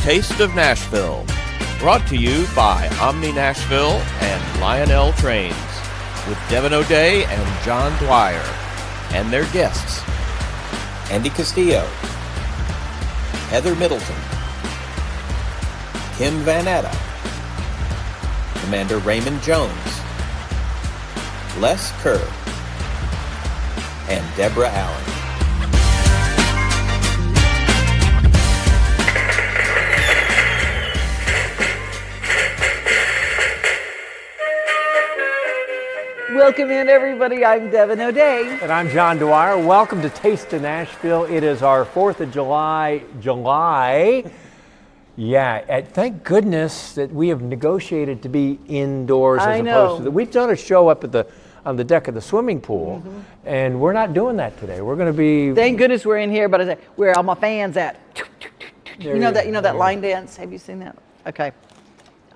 Taste of Nashville, brought to you by Omni Nashville and Lionel Trains, with Devon O'Day and John Dwyer, and their guests, Andy Castillo, Heather Middleton, Kim Vannata, Commander Raymond Jones, Les Kerr, and Deborah Allen. Welcome in, everybody. I'm Devon O'Day. And I'm John Dwyer. Welcome to Taste of Nashville. It is our 4th of July. Yeah, thank goodness that we have negotiated to be indoors as opposed to that. We've done a show up at on the deck of the swimming pool, and we're not doing that today. We're going to be. Thank goodness we're in here, but I say, where are all my fans at? You know that line dance? Have you seen that? Okay.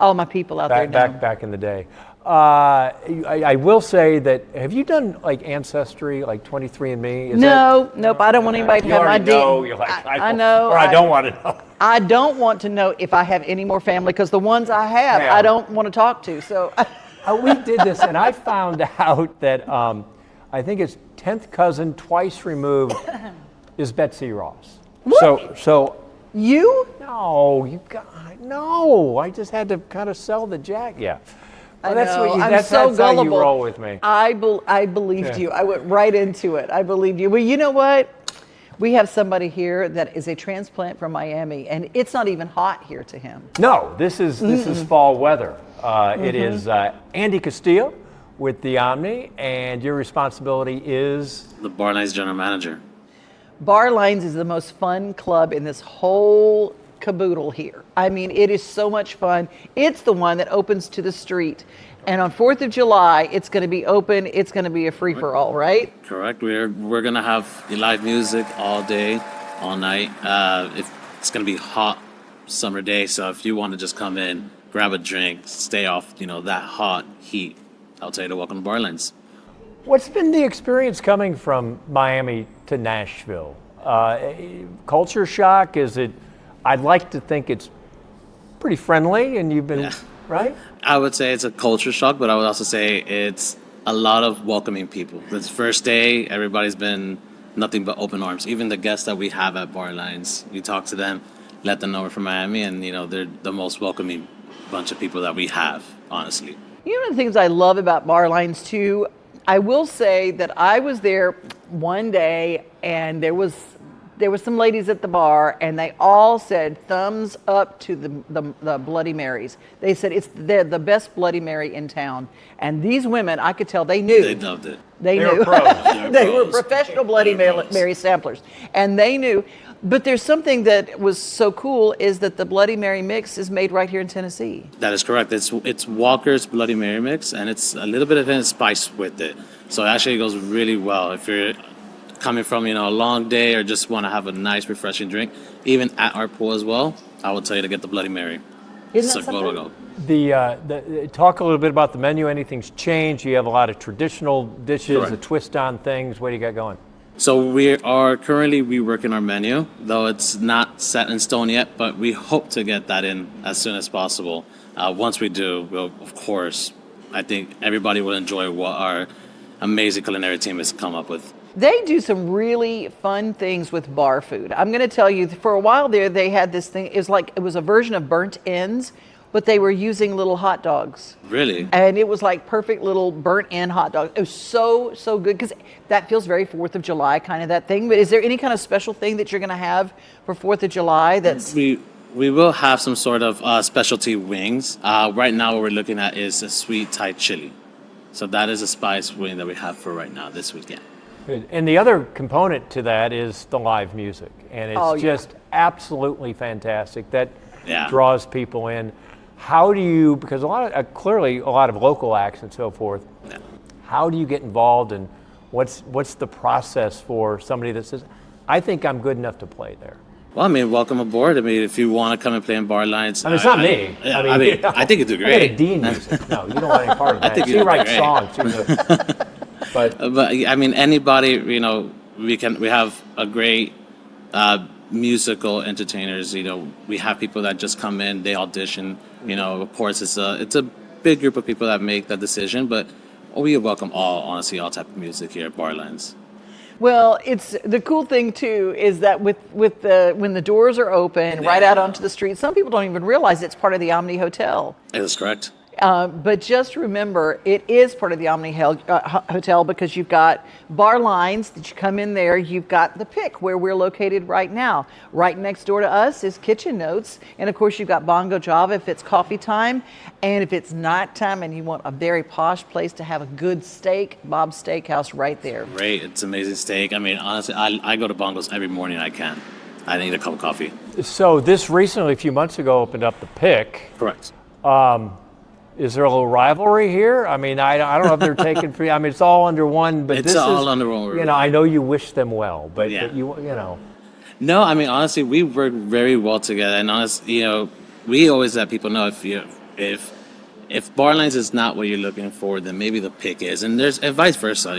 All my people out there now. Back in the day. I will say that, have you done like Ancestry, like 23andMe? Nope. I don't want anybody to have my DNA. I know. Or I don't want to know. I don't want to know if I have any more family, because the ones I have, I don't want to talk to. So we did this, and I found out that I think it's 10th cousin, twice removed, is Betsy Ross. What? So you? No, I just had to kind of sell the jack. Yeah. Well, that's so how you gullible. roll with me. I believed you. I went right into it. I believed you. Well, you know what? We have somebody here that is a transplant from Miami, and it's not even hot here to him. No, this is fall weather. It is Andy Castillo with the Omni, and your responsibility is? The Barlines general manager. Barlines is the most fun club in this whole caboodle here. I mean, it is so much fun. It's the one that opens to the street. And on 4th of July, it's going to be open. It's going to be a free-for-all, right? Correct. We're going to have live music all day, all night. It's going to be hot summer day, so if you want to just come in, grab a drink, stay off, that hot heat, I'll tell you to welcome to Barlines. What's been the experience coming from Miami to Nashville? Culture shock? Is it? I'd like to think it's pretty friendly, and you've been, right? I would say it's a culture shock, but I would also say it's a lot of welcoming people. This first day, everybody's been nothing but open arms. Even the guests that we have at Barlines, you talk to them, let them know we're from Miami, and they're the most welcoming bunch of people that we have, honestly. One of the things I love about Barlines too, I will say that I was there one day, and there was some ladies at the bar, and they all said thumbs up to the Bloody Marys. They said they're the best Bloody Mary in town. And these women, I could tell they knew. They loved it. They knew. Were pros. They were professional Bloody Mary samplers. And they knew. But there's something that was so cool, is that the Bloody Mary mix is made right here in Tennessee. That is correct. It's Walker's Bloody Mary mix, and it's a little bit of spice with it. So it actually goes really well if you're coming from a long day or just want to have a nice refreshing drink. Even at our pool as well, I would tell you to get the Bloody Mary. Isn't that something? The talk a little bit about the menu. Anything's changed? You have a lot of traditional dishes, Correct. a twist on things. What do you got going? So we are currently reworking our menu, though it's not set in stone yet, but we hope to get that in as soon as possible. Once we do, we'll, of course, I think everybody will enjoy what our amazing culinary team has come up with. They do some really fun things with bar food. I'm going to tell you, for a while there, they had this thing. It was a version of burnt ends, but they were using little hot dogs. Really? And it was like perfect little burnt end hot dogs. It was so good, because that feels very 4th of July kind of that thing. But is there any kind of special thing that you're going to have for 4th of July that's... We will have some sort of specialty wings. Right now what we're looking at is a sweet Thai chili. So that is a spice wing that we have for right now this weekend. Good. And the other component to that is the live music, and it's just absolutely fantastic. That draws people in. How do you? Because clearly a lot of local acts and so forth. Yeah. How do you get involved, and what's the process for somebody that says, "I think I'm good enough to play there"? Well, welcome aboard. If you want to come and play in Barlines. It's not me. I think you do great. I get a Dean music. No, you don't want any part of that. I think she writes songs. But anybody, we have a great musical entertainers. We have people that just come in, they audition. Of course, it's a big group of people that make that decision, but we welcome honestly, all type of music here at Barlines. Well, it's the cool thing too is that when the doors are open right out onto the street, some people don't even realize it's part of the Omni Hotel. That is correct. But just remember, it is part of the Omni Hotel because you've got Barlines that you come in there. You've got the Pick where we're located right now. Right next door to us is Kitchen Notes. And of course, you've got Bongo Java if it's coffee time. And if it's night time and you want a very posh place to have a good steak, Bob's Steakhouse right there. Great. It's amazing steak. I mean, honestly, I go to Bongo's every morning I can. I need a cup of coffee. So this recently, a few months ago, opened up the Pick. Correct. Is there a little rivalry here? I mean, I don't know if they're taking free. I mean, it's all under one, but it's all under one. I know you wish them well, but you know. No, I mean, honestly, we work very well together, and honestly, we always let people know if Barlines is not what you're looking for, then maybe the Pick is, and vice versa.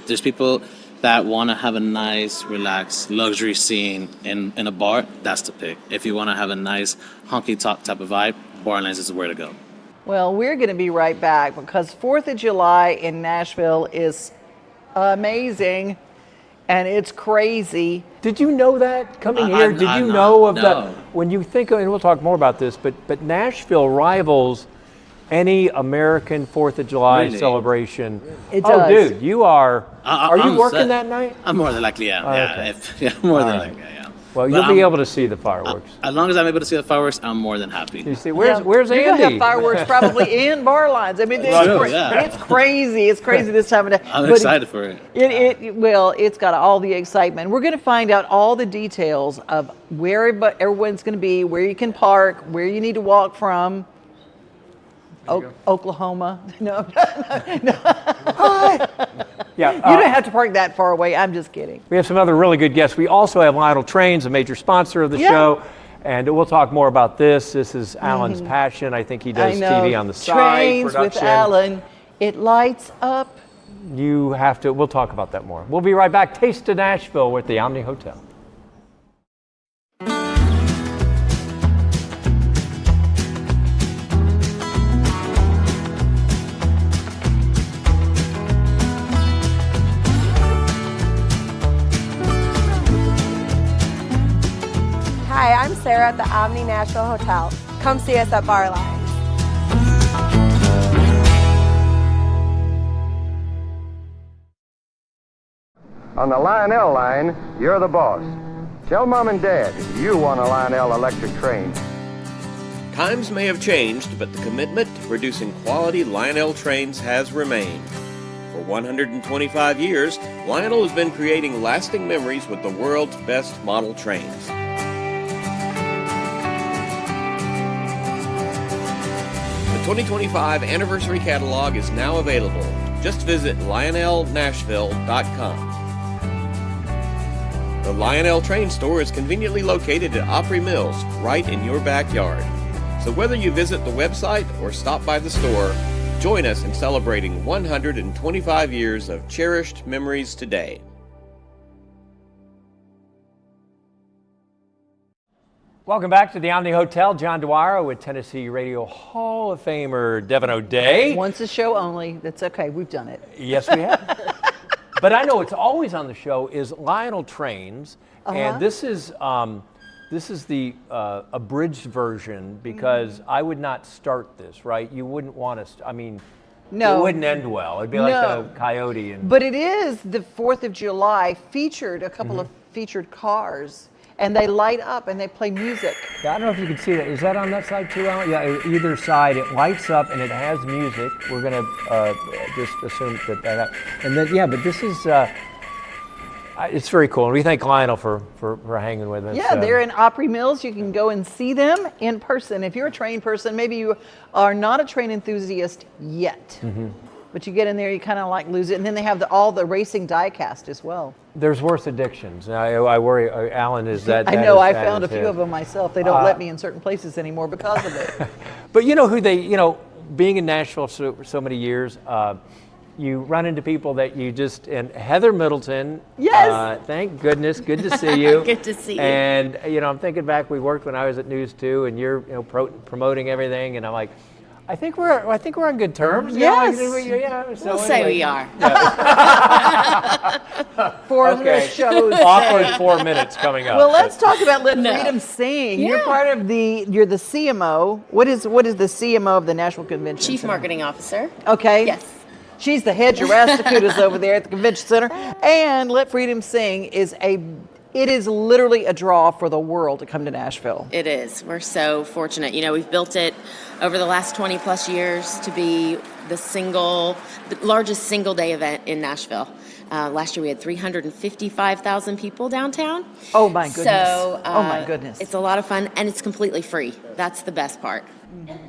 There's people that want to have a nice, relaxed, luxury scene in a bar. That's the Pick. If you want to have a nice, honky tonk type of vibe, Barlines is where to go. Well, we're going to be right back because 4th of July in Nashville is amazing and it's crazy. Did you know that coming here? Did you know that? When you think of, and we'll talk more about this, but Nashville rivals any American 4th of July celebration. It does. Oh, dude, you are you working set. that night? I'm more than likely, yeah. Okay. More than likely, yeah. Well, you'll be able to see the fireworks. As long as I'm able to see the fireworks, I'm more than happy. You see, where's You're Andy? going to have fireworks probably in Barlines. I mean, it's crazy. It's crazy this time of day. I'm excited for it. It's got all the excitement. We're going to find out all the details of where everyone's going to be, where you can park, where you need to walk from. Oklahoma. No. Yeah, you don't have to park that far away. I'm just kidding. We have some other really good guests. We also have Lionel Trains, a major sponsor of the show. And we'll talk more about this. This is Alan's passion. I think he does TV on the side. Trains with Alan. It lights up. We'll talk about that more. We'll be right back. Taste of Nashville with the Omni Hotel. Hi, I'm Sarah at the Omni Nashville Hotel. Come see us at Barlines. On the Lionel line, you're the boss. Tell Mom and Dad you want a Lionel electric train. Times may have changed, but the commitment to producing quality Lionel trains has remained. For 125 years, Lionel has been creating lasting memories with the world's best model trains. The 2025 anniversary catalog is now available. Just visit lionelnashville.com. The Lionel Train Store is conveniently located at Opry Mills, right in your backyard. So whether you visit the website or stop by the store, join us in celebrating 125 years of cherished memories today. Welcome back to the Omni Hotel. John Dwyer with Tennessee Radio Hall of Famer Devon O'Day. Once a show only. That's okay. We've done it. Yes, we have. But I know it's always on the show is Lionel Trains, and this is the abridged version because I would not start this, right? You wouldn't want to. No, it wouldn't end well. It'd be like a coyote. But it is the 4th of July featured a couple of featured cars. And they light up and they play music. Yeah, I don't know if you can see that. Is that on that side too, Alan? Yeah, either side. It lights up and it has music. We're going to just assume that. And then, but this is, it's very cool. And we thank Lionel for hanging with us. Yeah, they're in Opry Mills. You can go and see them in person. If you're a train person, maybe you are not a train enthusiast yet. But you get in there, you kind of lose it. And then they have all the racing die-cast as well. There's worse addictions. I worry, Alan, is that. I know, I found a few of them myself. They don't let me in certain places anymore because of it. But you know who being in Nashville for so many years, you run into people that you just, and Heather Middleton. Yes. Thank goodness. Good to see you. Good to see you. And, I'm thinking back, we worked when I was at News 2, and you're, promoting everything, and I'm like, I think we're on good terms. Yes. We'll say we are. 4 minute shows. Awkward 4 minutes coming up. Well, let's talk about Let Freedom Sing. Yeah. You're part of you're the CMO. What is the CMO of the National Convention Chief Center? Marketing Officer. Okay. Yes. She's the head Jurassicudas over there at the convention center. And Let Freedom Sing it is literally a draw for the world to come to Nashville. It is. We're so fortunate. We've built it over the last 20 plus years to be the largest single day event in Nashville. Last year we had 355,000 people downtown. Oh my goodness. So, oh my goodness. It's a lot of fun, and it's completely free. That's the best part.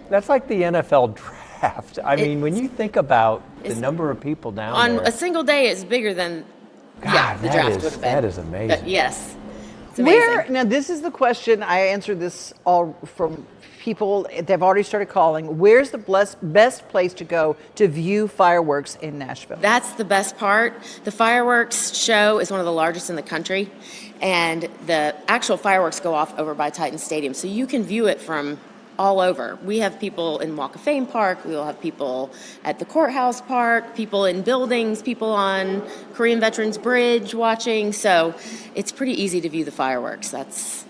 That's like the NFL draft. I mean, when you think about the number of people down there. On a single day, it's bigger than the draft would have been. That is amazing. But yes. It's amazing. Now this is the question. I answered this all from people. They've already started calling. Where's the best place to go to view fireworks in Nashville? That's the best part. The fireworks show is one of the largest in the country, and the actual fireworks go off over by Titan Stadium, so you can view it from all over. We have people in Walk of Fame Park, we will have people at the Courthouse Park, people in buildings, people on Korean Veterans Bridge watching, so it's pretty easy to view the fireworks, that's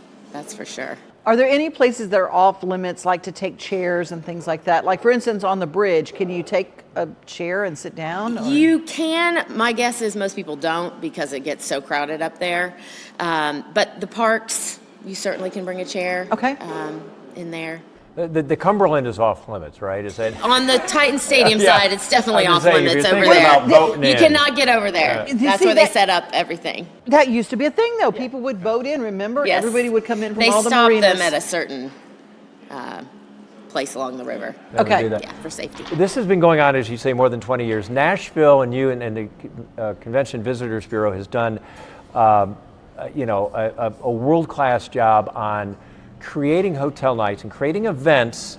for sure. Are there any places that are off limits, like to take chairs and things like that? Like, for instance, on the bridge, can you take a chair and sit down? Or? You can. My guess is most people don't because it gets so crowded up there. But the parks, you certainly can bring a chair in there. The Cumberland is off limits, right? Is that On the Titan Stadium Yeah. side, it's definitely I was off gonna say, if limits you're over thinking there. about voting You in. cannot get over there. You That's see where they that- set up everything. That used to be a thing, though. People would vote in, remember? Yes. Everybody would come in from They all the stop marinas. them at a certain place along the river. That would Okay. do that? Yeah, for safety. This has been going on, as you say, more than 20 years. Nashville and you and the Convention Visitors Bureau has done, a world-class job on creating hotel nights and creating events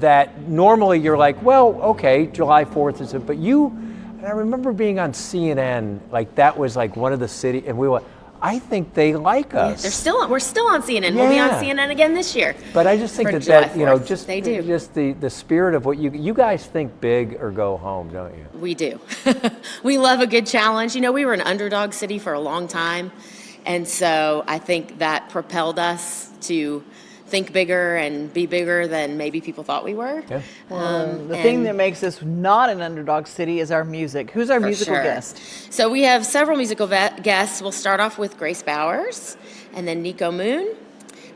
that normally you're like, well, okay, July 4th is it, but and I remember being on CNN, like that was like one of the city, and we were, I think they like us. We're still on CNN. We'll be on Yeah. CNN again this year. But I just think For that July 4th. just They do. just the spirit of what you guys think big or go home, don't you? We do. We love a good challenge. We were an underdog city for a long time. And so I think that propelled us to think bigger and be bigger than maybe people thought we were. Yeah. The thing that makes us not an underdog city is our music. Who's our musical sure. guest? So we have several musical guests. We'll start off with Grace Bowers and then Nico Moon,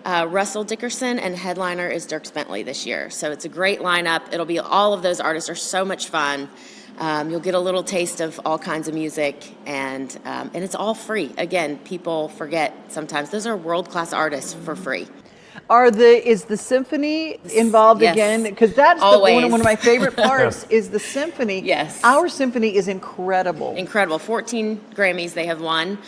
Russell Dickerson, and headliner is Dierks Bentley this year. So it's a great lineup. It'll be all of those artists are so much fun. You'll get a little taste of all kinds of music, and it's all free. Again, people forget sometimes those are world-class artists for free. Is the symphony involved Yes. again? Because that's Always. one of my favorite parts is the symphony. Yes. Our symphony is incredible. Incredible. 14 Grammys they have won.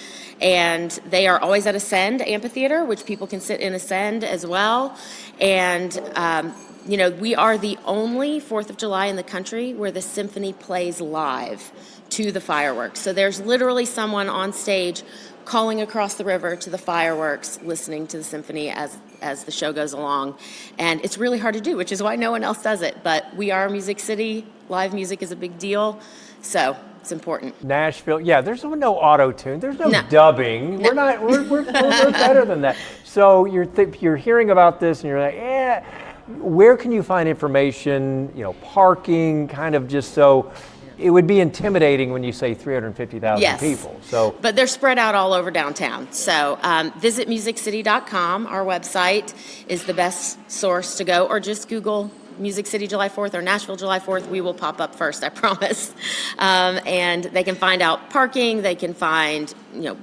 And they are always at Ascend Amphitheater, which people can sit in Ascend as well. And, we are the only 4th of July in the country where the symphony plays live to the fireworks. So there's literally someone on stage calling across the river to the fireworks, listening to the symphony as the show goes along. And it's really hard to do, which is why no one else does it. But we are a music city. Live music is a big deal. So it's important. Nashville, yeah, there's no auto-tune, there's no No. dubbing. No. We're better than that. So you're hearing about this and you're like, where can you find information, parking, kind of just so it would be intimidating when you say 350,000 Yes. people. So, but they're spread out all over downtown. So visit musiccity.com. Our website is the best source to go, or just Google Music City July 4th or Nashville July 4th. We will pop up first, I promise. And they can find out parking. They can find,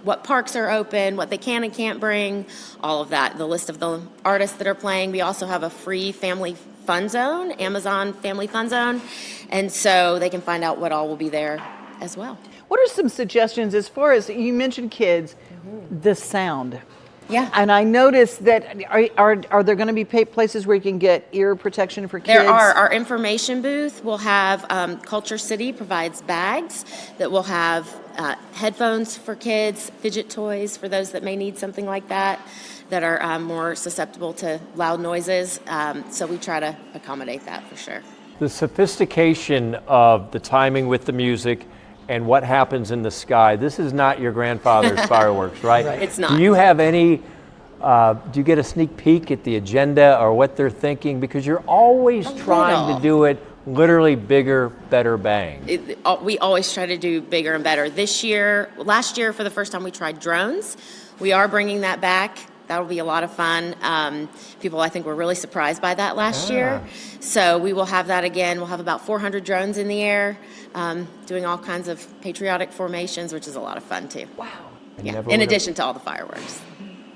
what parks are open, what they can and can't bring, all of that. The list of the artists that are playing. We also have a free family fun zone, Amazon Family Fun Zone. And so they can find out what all will be there as well. What are some suggestions as far as you mentioned kids, the sound? Yeah. And I noticed that are there going to be places where you can get ear protection for kids? There are. Our information booth will have Culture City provides bags that will have headphones for kids, fidget toys for those that may need something like that are more susceptible to loud noises. So we try to accommodate that for sure. The sophistication of the timing with the music and what happens in the sky. This is not your grandfather's fireworks, right? It's not. Do you have any, do you get a sneak peek at the agenda or what they're thinking? Because you're always trying to do it literally bigger, better, bang. We always try to do bigger and better. Last year, for the first time, we tried drones. We are bringing that back. That'll be a lot of fun. People, I think, were really surprised by that last year. So we will have that again. We'll have about 400 drones in the air, doing all kinds of patriotic formations, which is a lot of fun, too. Wow. Yeah, in addition to all the fireworks.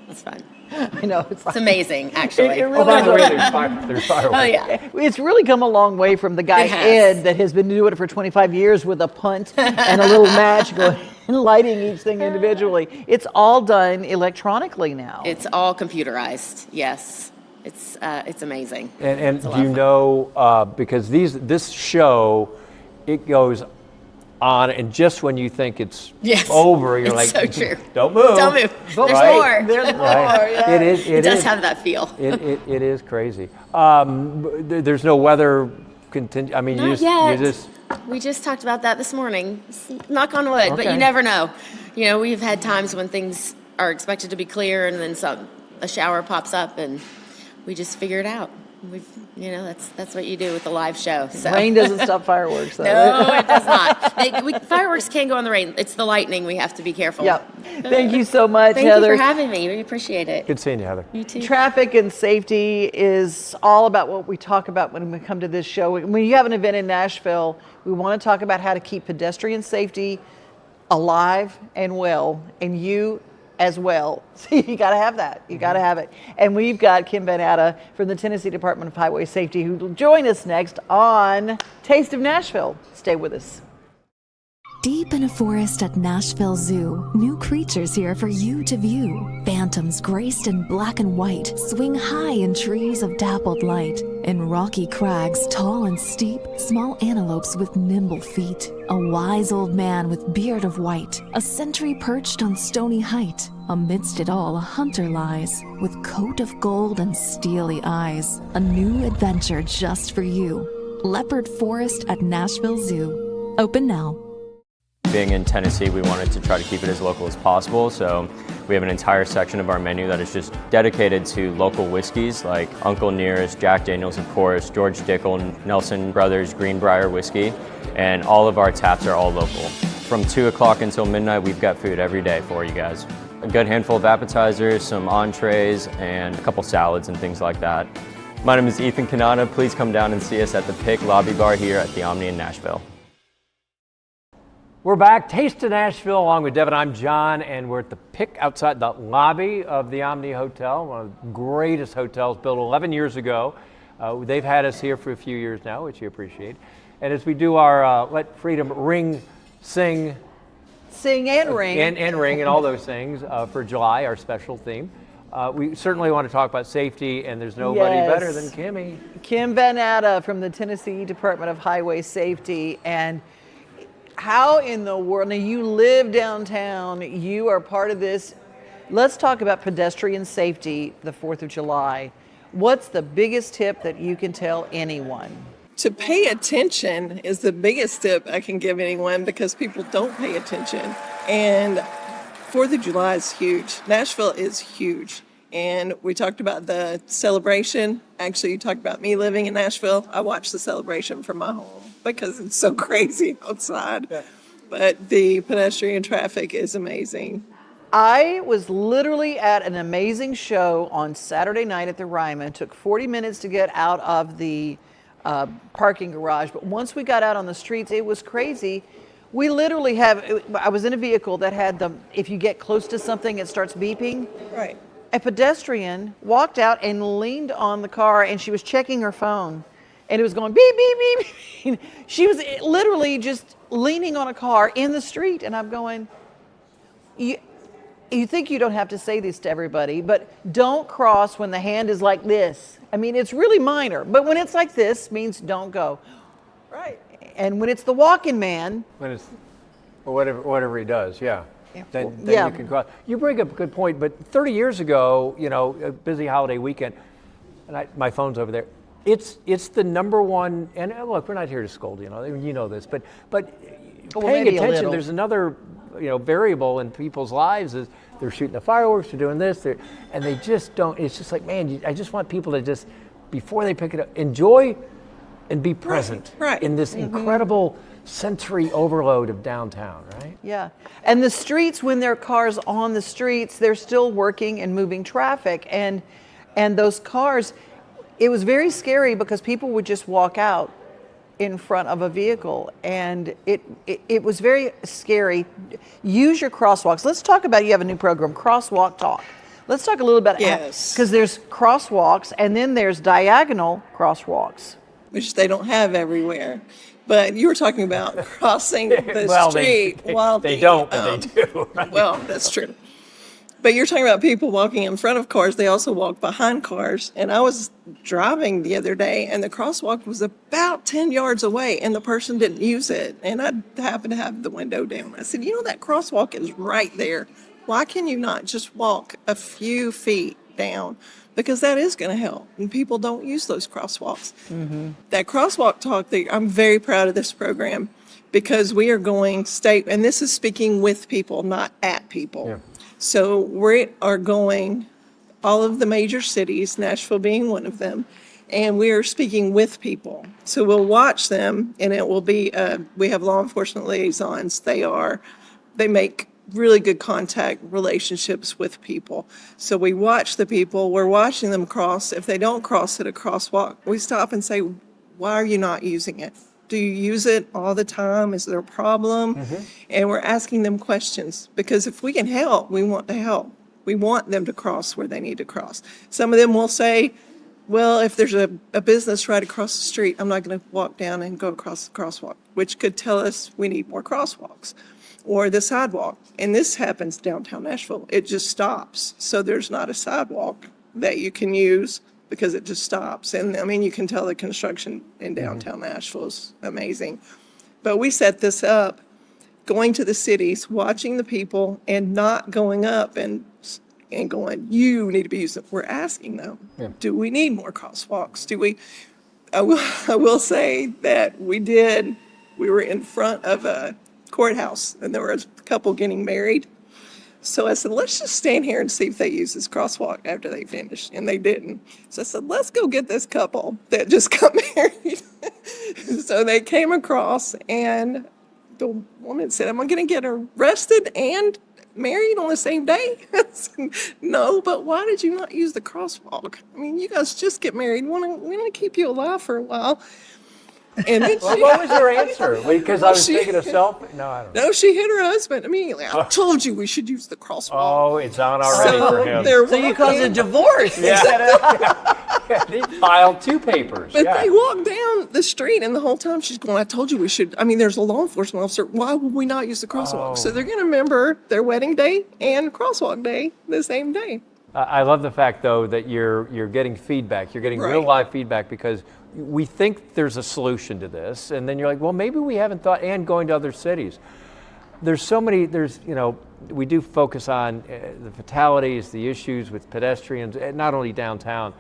It's fun. I know. It's amazing, actually. It really by the way, there's fireworks. Oh, yeah. It's really come a long way from the guy, It has. Ed, that has been doing it for 25 years with a punt and a little match going and lighting each thing individually. It's all done electronically now. It's all computerized, yes. It's amazing. And do you know, because this show, it goes on, and just when you think it's over, you're like, so true. Don't move. Don't move. There's more. There's more. Right. Yeah. It does have that feel. It is crazy. There's no weather contingent. I mean, Not you yet. just. We just talked about that this morning. Knock on wood, but Okay. you never know. You know, we've had times when things are expected to be clear, and then a shower pops up, and we just figure it out. That's what you do with a live show. So. Rain doesn't stop fireworks, though. No, it does not. Fireworks can't go in the rain. It's the lightning. We have to be careful. Yep. Thank you so much, Thank Heather. you for having me. We appreciate it. Good seeing you, Heather. You too. Traffic and safety is all about what we talk about when we come to this show. When you have an event in Nashville, we want to talk about how to keep pedestrian safety alive and well, and you as well. So you got to have that. You got to have it. And we've got Kim Vannata from the Tennessee Department of Highway Safety, who will join us next on Taste of Nashville. Stay with us. Deep in a forest at Nashville Zoo, new creatures here for you to view. Phantoms graced in black and white swing high in trees of dappled light. In rocky crags, tall and steep, small antelopes with nimble feet. A wise old man with beard of white, a sentry perched on stony height. Amidst it all, a hunter lies, with coat of gold and steely eyes. A new adventure just for you. Leopard Forest at Nashville Zoo. Open now. Being in Tennessee, we wanted to try to keep it as local as possible, so we have an entire section of our menu that is just dedicated to local whiskeys like Uncle Nearest, Jack Daniels, of course, George Dickel, Nelson Brothers, Greenbrier Whiskey, and all of our taps are all local. From 2 o'clock until midnight, we've got food every day for you guys. A good handful of appetizers, some entrees, and a couple salads and things like that. My name is Ethan Kanata. Please come down and see us at the Pick Lobby Bar here at the Omni in Nashville. We're back, Taste of Nashville, along with Devon. I'm John, and we're at the Pick outside the lobby of the Omni Hotel, one of the greatest hotels built 11 years ago. They've had us here for a few years now, which you appreciate. And as we do our Let Freedom Ring, Sing and ring. And ring and all those things for July, our special theme. We certainly want to talk about safety, and there's nobody better than Kimmy. Kim Vannata from the Tennessee Department of Highway Safety. And how in the world, now you live downtown, you are part of this. Let's talk about pedestrian safety the 4th of July. What's the biggest tip that you can tell anyone? To pay attention is the biggest tip I can give anyone, because people don't pay attention. And 4th of July is huge. Nashville is huge. And we talked about the celebration. Actually, you talked about me living in Nashville. I watch the celebration from my home because it's so crazy outside. Yeah. But the pedestrian traffic is amazing. I was literally at an amazing show on Saturday night at the Ryman. It took 40 minutes to get out of the parking garage. But once we got out on the streets, it was crazy. We literally I was in a vehicle that had if you get close to something, it starts beeping. Right. A pedestrian walked out and leaned on the car, and she was checking her phone, and it was going beep, beep, beep. She was literally just leaning on a car in the street, and I'm going, you think you don't have to say this to everybody, but don't cross when the hand is like this. I mean, it's really minor, but when it's like this, means don't go. Right. And when it's the walking man. When it's, or whatever he does, yeah. Then Yeah. you can cross. You bring up a good point, but 30 years ago, a busy holiday weekend, and my phone's over there. It's the number one, and look, we're not here to scold, you know this, but paying attention. There's another, variable in people's lives is they're shooting the fireworks, they're doing this, and they just don't. It's just like, man, I just want people to just, before they pick it up, enjoy and be present in this incredible sensory overload of downtown, right? Yeah, and the streets, when there are cars on the streets, they're still working and moving traffic, and those cars. It was very scary because people would just walk out in front of a vehicle, and it was very scary. Use your crosswalks. Let's talk about, you have a new program, Crosswalk Talk. Let's talk a little about because there's crosswalks and then there's diagonal crosswalks, which they don't have everywhere. But you were talking about crossing the street while they don't, but they do. Right? Well, that's true. But you're talking about people walking in front of cars. They also walk behind cars. And I was driving the other day, and the crosswalk was about 10 yards away, and the person didn't use it. And I happened to have the window down. I said, that crosswalk is right there. Why can you not just walk a few feet down? Because that is going to help. And people don't use those crosswalks. Mm-hmm. That crosswalk talk, I'm very proud of this program because we are going state, and this is speaking with people, not at people. Yeah. So we are going all of the major cities, Nashville being one of them, and we are speaking with people. So we'll watch them, and it will be, we have law enforcement liaisons. They make really good contact relationships with people. So we watch the people, we're watching them cross. If they don't cross at a crosswalk, we stop and say, why are you not using it? Do you use it all the time? Is there a problem? Mm-hmm. And we're asking them questions because if we can help, we want to help. We want them to cross where they need to cross. Some of them will say, well, if there's a business right across the street, I'm not going to walk down and go across the crosswalk, which could tell us we need more crosswalks or the sidewalk. And this happens downtown Nashville. It just stops. So there's not a sidewalk that you can use because it just stops. And I mean, you can tell the construction in downtown Nashville is amazing. But we set this up, going to the cities, watching the people, and not going up and going, you need to be using it. We're asking them, do we need more crosswalks? I will say that we were in front of a courthouse, and there was a couple getting married. So I said, let's just stand here and see if they use this crosswalk after they finish. And they didn't. So I said, let's go get this couple that just got married. So they came across, and the woman said, am I going to get arrested and married on the same day? I said, no, but why did you not use the crosswalk? I mean, you guys just get married. We want to keep you alive for a while. And then what was your answer? Because I was thinking of self. No, I don't know. No, she hit her husband immediately. I told you we should use the crosswalk. Oh, it's on already for him. So you caused a divorce. Yeah. They filed 2 papers. But they walked down the street, and the whole time she's going, I told you we should. I mean, there's a law enforcement officer. Why would we not use the crosswalk? So they're going to remember their wedding day and crosswalk day the same day. I love the fact, though, that you're getting feedback. You're getting real live feedback because we think there's a solution to this, and then you're like, well, maybe we haven't thought, and going to other cities. There's so many, we do focus on the fatalities, the issues with pedestrians, not only downtown.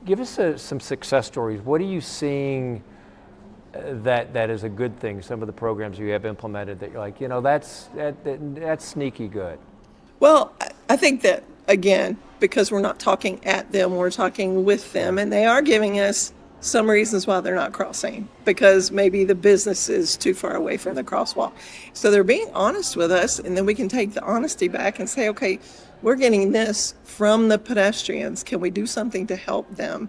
Give us some success stories. What are you seeing that is a good thing, some of the programs you have implemented that you're like, that's sneaky good? Well, I think that, again, because we're not talking at them, we're talking with them, and they are giving us some reasons why they're not crossing, because maybe the business is too far away from the crosswalk. So they're being honest with us, and then we can take the honesty back and say, okay, we're getting this from the pedestrians. Can we do something to help them?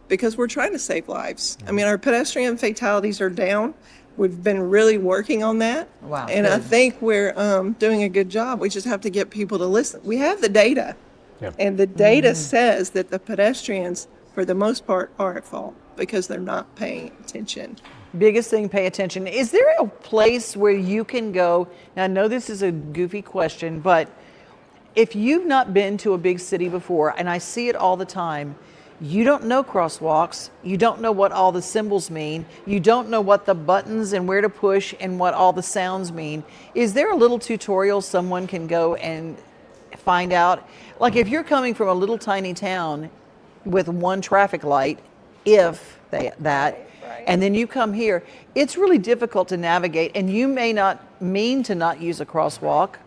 Because we're trying to save lives. I mean, our pedestrian fatalities are down. We've been really working on that. Wow. And I think we're doing a good job. We just have to get people to listen. We have the data. Yeah. And the data says that the pedestrians, for the most part, are at fault because they're not paying attention. Biggest thing, pay attention. Is there a place where you can go? Now, I know this is a goofy question, but if you've not been to a big city before, and I see it all the time, you don't know crosswalks, you don't know what all the symbols mean, you don't know what the buttons and where to push and what all the sounds mean. Is there a little tutorial someone can go and find out? Like if you're coming from a little tiny town with one traffic light, and then you come here, it's really difficult to navigate, and you may not mean to not use a crosswalk.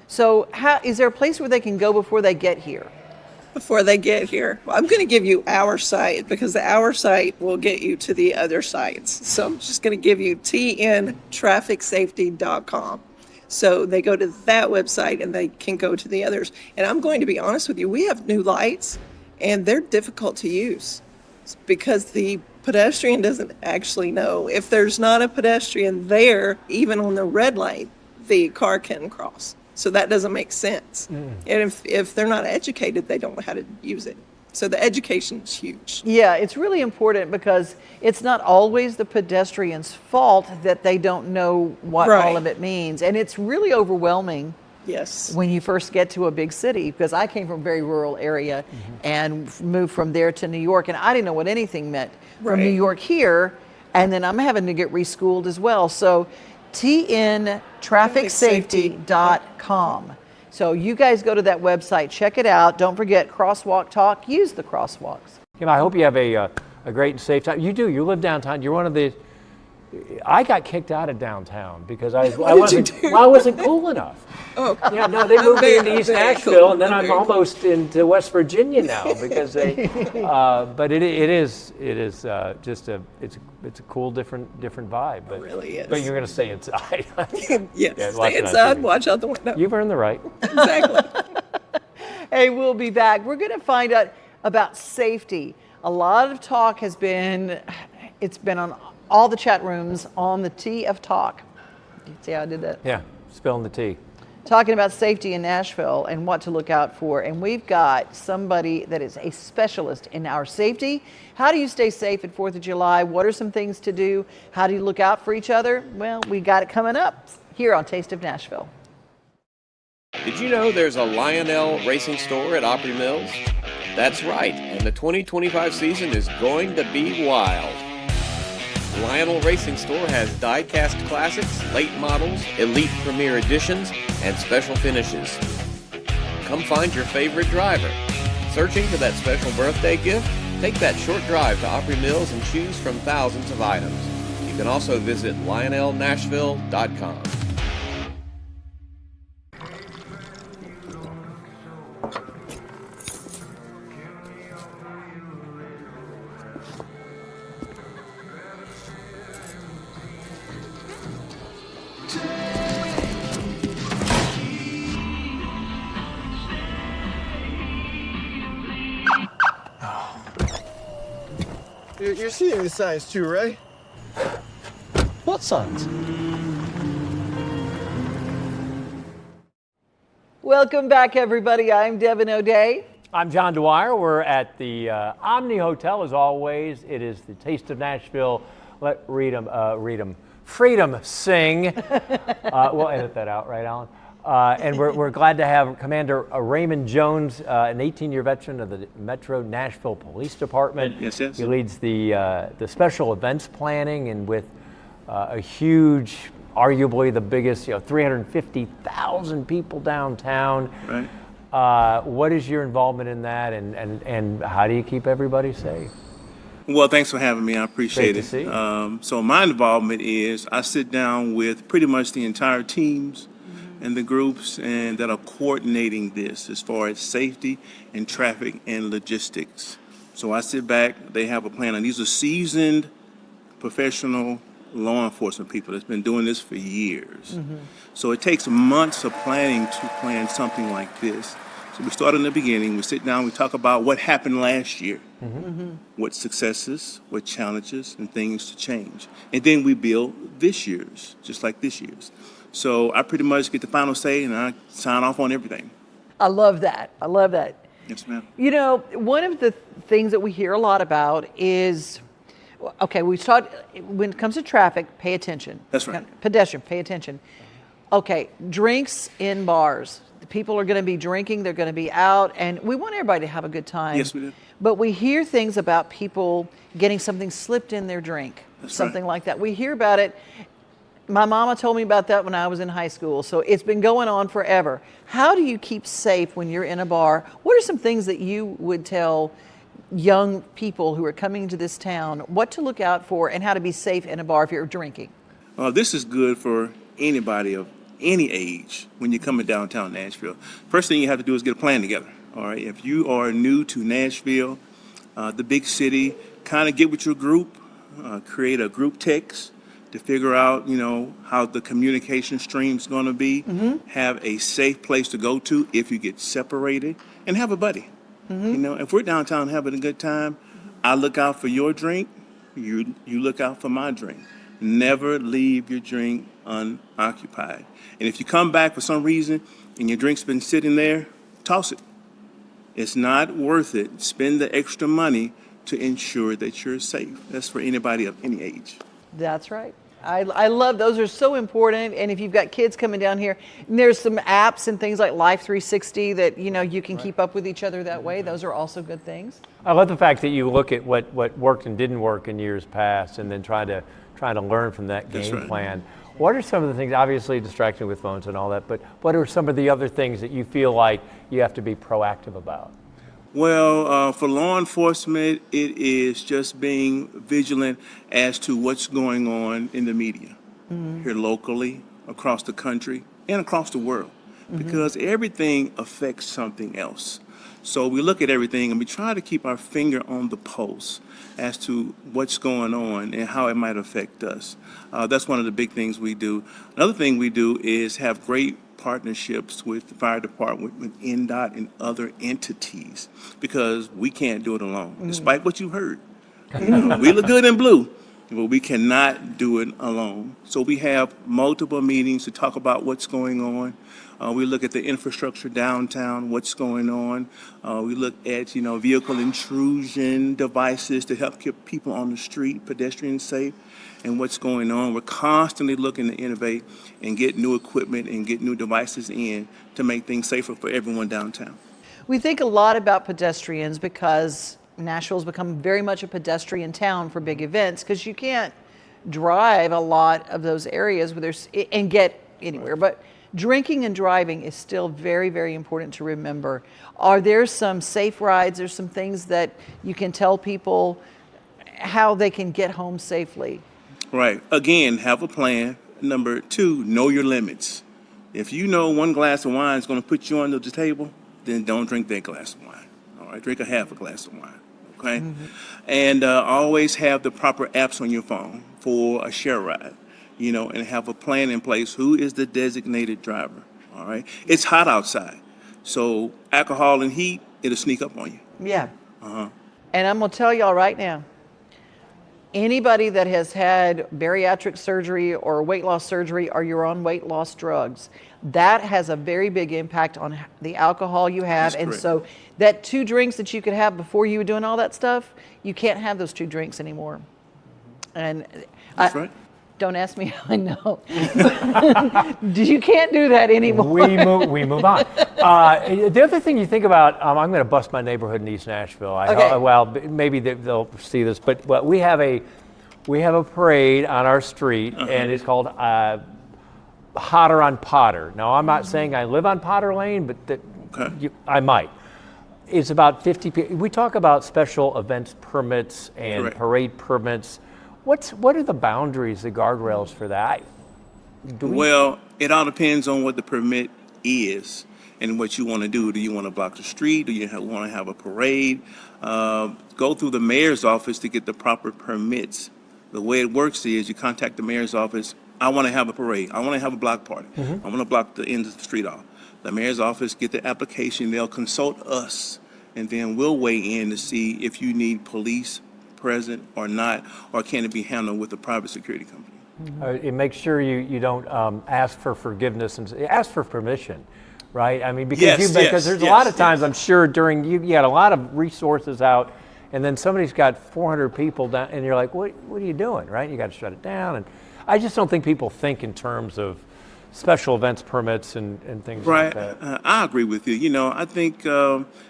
So is there a place where they can go before they get here? Before they get here, well, I'm going to give you our site because our site will get you to the other sites. So I'm just going to give you tntrafficsafety.com. So they go to that website and they can go to the others. And I'm going to be honest with you, we have new lights and they're difficult to use because the pedestrian doesn't actually know. If there's not a pedestrian there, even on the red light, the car can cross. So that doesn't make sense. And if they're not educated, they don't know how to use it. So the education is huge. Yeah, it's really important because it's not always the pedestrian's fault that they don't know what all of it means. And it's really overwhelming. Yes. When you first get to a big city, because I came from a very rural area and moved from there to New York, and I didn't know what anything meant from New York here, and then I'm having to get reschooled as well. So tntrafficsafety.com. So you guys go to that website, check it out. Don't forget Crosswalk Talk. Use the crosswalks. Kim, I hope you have a great and safe time. You do. You live downtown. You're one of the. I got kicked out of downtown because I wasn't cool enough. Oh, yeah, no, they moved me into East Nashville, and then I'm almost into West Virginia now because they. But it is just a cool different vibe. But, it really is. But you're going to stay inside. Yes, stay inside, watch out the window. You've earned the right. Exactly. Hey, we'll be back. We're going to find out about safety. A lot of talk has been. It's been on all the chat rooms on the Tea of Talk. You see how I did that? Yeah, spilling the tea. Talking about safety in Nashville and what to look out for. And we've got somebody that is a specialist in our safety. How do you stay safe at 4th of July? What are some things to do? How do you look out for each other? Well, we got it coming up here on Taste of Nashville. Did you know there's a Lionel Racing Store at Opry Mills? That's right, and the 2025 season is going to be wild. Lionel Racing Store has die-cast classics, late models, elite premier editions, and special finishes. Come find your favorite driver. Searching for that special birthday gift? Take that short drive to Opry Mills and choose from thousands of items. You can also visit lionelnashville.com. You're seeing the signs too, right? What signs? Welcome back, everybody. I'm Devon O'Day. I'm John Dwyer. We're at the Omni Hotel, as always. It is the Taste of Nashville. Let Freedom sing. We'll edit that out, right, Alan? And we're glad to have Commander Raymond Jones, an 18-year veteran of the Metro Nashville Police Department. Yes. He leads the special events planning, and with a huge, arguably the biggest, 350,000 people downtown. Right. What is your involvement in that, and how do you keep everybody safe? Well, thanks for having me. I appreciate Great to see you. So my involvement is I sit down with pretty much the entire teams and the groups and that are coordinating this as far as safety and traffic and logistics. So I sit back, they have a plan, and these are seasoned professional law enforcement people that's been doing this for years. So it takes months of planning to plan something like this. So we start in the beginning, we sit down, we talk about what happened last year, what successes, what challenges, and things to change. And then we build this year's, just like this year's. So I pretty much get the final say, and I sign off on everything. I love that. I love that. Yes, ma'am. You know, one of the things that we hear a lot about is, okay, we start, when it comes to traffic, pay attention. That's right. Pedestrian, pay attention. Okay, drinks in bars. people are going to be drinking, they're going to be out, and we want everybody to have a good time. Yes, we do. But we hear things about people getting something slipped in their drink, something like that. We hear about it. My mama told me about that when I was in high school, so it's been going on forever. How do you keep safe when you're in a bar? What are some things that you would tell young people who are coming to this town what to look out for and how to be safe in a bar if you're drinking? This is good for anybody of any age when you're coming downtown Nashville. First thing you have to do is get a plan together. All right, if you are new to Nashville, the big city, kind of get with your group, create a group text to figure out, how the communication stream's going to be. Have a safe place to go to if you get separated, and have a buddy. If we're downtown having a good time, I look out for your drink, you look out for my drink. Never leave your drink unoccupied. And if you come back for some reason and your drink's been sitting there, toss it. It's not worth it. Spend the extra money to ensure that you're safe. That's for anybody of any age. That's right. I love those, are so important. And if you've got kids coming down here, and there's some apps and things like Life 360 that you can keep up with each other that way. Those are also good things. I love the fact that you look at what worked and didn't work in years past, and then try to learn from that game plan. What are some of the things, obviously distracting with phones and all that, but what are some of the other things that you feel like you have to be proactive about? Well, for law enforcement, it is just being vigilant as to what's going on in the media here locally, across the country, and across the world, because everything affects something else. So we look at everything and we try to keep our finger on the pulse as to what's going on and how it might affect us. That's one of the big things we do. Another thing we do is have great partnerships with the fire department, with NDOT and other entities, because we can't do it alone, despite what you heard. We look good in blue, but we cannot do it alone. So we have multiple meetings to talk about what's going on. We look at the infrastructure downtown, what's going on. We look at, vehicle intrusion devices to help keep people on the street, pedestrians safe, and what's going on. We're constantly looking to innovate and get new equipment and get new devices in to make things safer for everyone downtown. We think a lot about pedestrians because Nashville's become very much a pedestrian town for big events, because you can't drive a lot of those areas where and get anywhere. But drinking and driving is still very, very important to remember. Are there some safe rides or some things that you can tell people how they can get home safely? Right. Again, have a plan. Number 2, know your limits. If you know one glass of wine is going to put you under the table, then don't drink that glass of wine. All right, drink a half a glass of wine. Okay? And always have the proper apps on your phone for a share ride, and have a plan in place. Who is the designated driver? All right? It's hot outside, so alcohol and heat, it'll sneak up on you. Yeah. And I'm going to tell y'all right now, anybody that has had bariatric surgery or weight loss surgery, or you're on weight loss drugs, that has a very big impact on the alcohol you have. That's and correct. So that 2 drinks that you could have before you were doing all that stuff, you can't have those 2 drinks anymore. And That's right. Don't ask me how I know. You can't do that anymore. We move on. The other thing you think about, I'm going to bust my neighborhood in East Nashville. Okay. Well, maybe they'll see this, but we have a parade on our street, and it's called Hotter on Potter. Now, I'm not saying I live on Potter Lane, but I might. It's about 50 people. We talk about special events permits and Correct. parade permits. What are the boundaries, the guardrails for that? Well, it all depends on what the permit is and what you want to do. Do you want to block the street? Do you want to have a parade? Go through the mayor's office to get the proper permits. The way it works is you contact the mayor's office. I want to have a parade. I want to have a block party. I want to block the ends of the street off. The mayor's office, get the application. They'll consult us, and then we'll weigh in to see if you need police present or not, or can it be handled with a private security company. And make sure you don't ask for forgiveness and ask for permission, right? I mean, because there's a lot of times I'm sure during you had a lot of resources out, and then somebody's got 400 people down, and you're like, what are you doing, right? You got to shut it down. And I just don't think people think in terms of special events permits and things like that. I agree with you. I think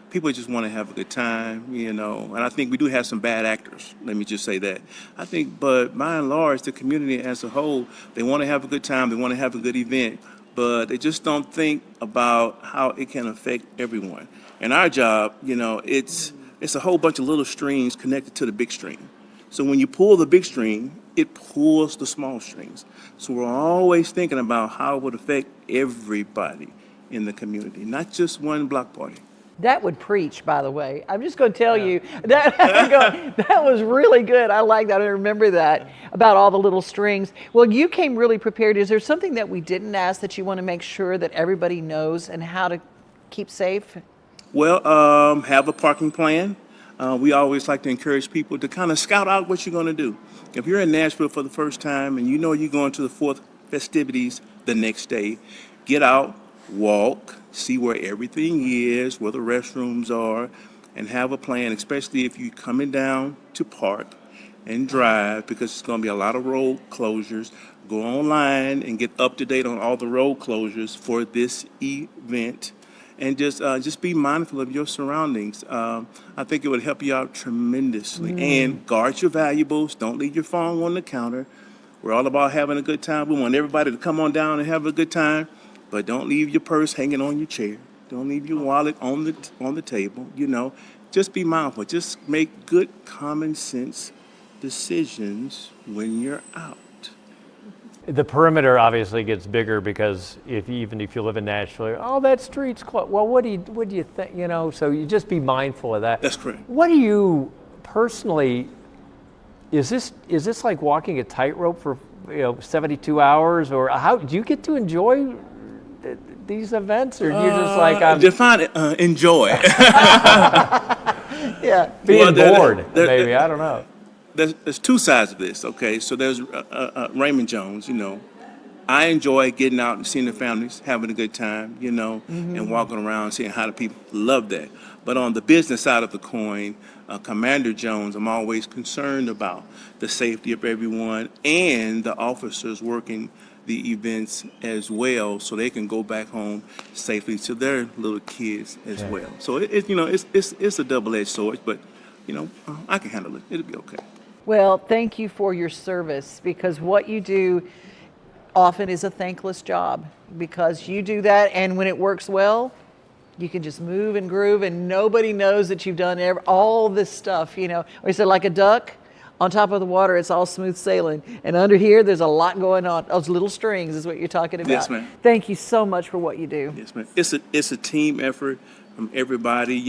people just want to have a good time, and I think we do have some bad actors. Let me just say that. I think, but by and large, the community as a whole, they want to have a good time. They want to have a good event, but they just don't think about how it can affect everyone. And our job, it's a whole bunch of little strings connected to the big string. So when you pull the big string, it pulls the small strings. So we're always thinking about how it would affect everybody in the community, not just one block party. That would preach, by the way. I'm just going to tell you that was really good. I like that. I remember that about all the little strings. Well, you came really prepared. Is there something that we didn't ask that you want to make sure that everybody knows and how to keep safe? Well, have a parking plan. We always like to encourage people to kind of scout out what you're going to do. If you're in Nashville for the first time and you're going to the 4th festivities the next day, get out, walk, see where everything is, where the restrooms are, and have a plan, especially if you're coming down to park and drive, because it's going to be a lot of road closures. Go online and get up to date on all the road closures for this event. And just be mindful of your surroundings. I think it would help you out tremendously. And guard your valuables. Don't leave your phone on the counter. We're all about having a good time. We want everybody to come on down and have a good time. But don't leave your purse hanging on your chair. Don't leave your wallet on the table. Just be mindful. Just make good common sense decisions when you're out. The perimeter obviously gets bigger because even if you live in Nashville, that street's closed. Well, what do you think? So you just be mindful of that. That's correct. What do you personally? Is this like walking a tightrope for 72 hours, or how do you get to enjoy these events, or you're just like define it? Enjoy. Yeah, being bored. Maybe I don't know. There's two sides of this, okay? So there's Raymond Jones, I enjoy getting out and seeing the families, having a good time, and walking around, seeing how the people love that. But on the business side of the coin, Commander Jones, I'm always concerned about the safety of everyone and the officers working the events as well, so they can go back home safely to their little kids as well. So it's a double-edged sword, but I can handle it. It'll be okay. Well, thank you for your service, because what you do often is a thankless job, because you do that, and when it works well, you can just move and groove, and nobody knows that you've done all this stuff. Or you said, like a duck on top of the water, it's all smooth sailing, and under here, there's a lot going on. Those little strings is what you're talking about. Yes, ma'am. Thank you so much for what you do. Yes, ma'am. It's a team effort from everybody.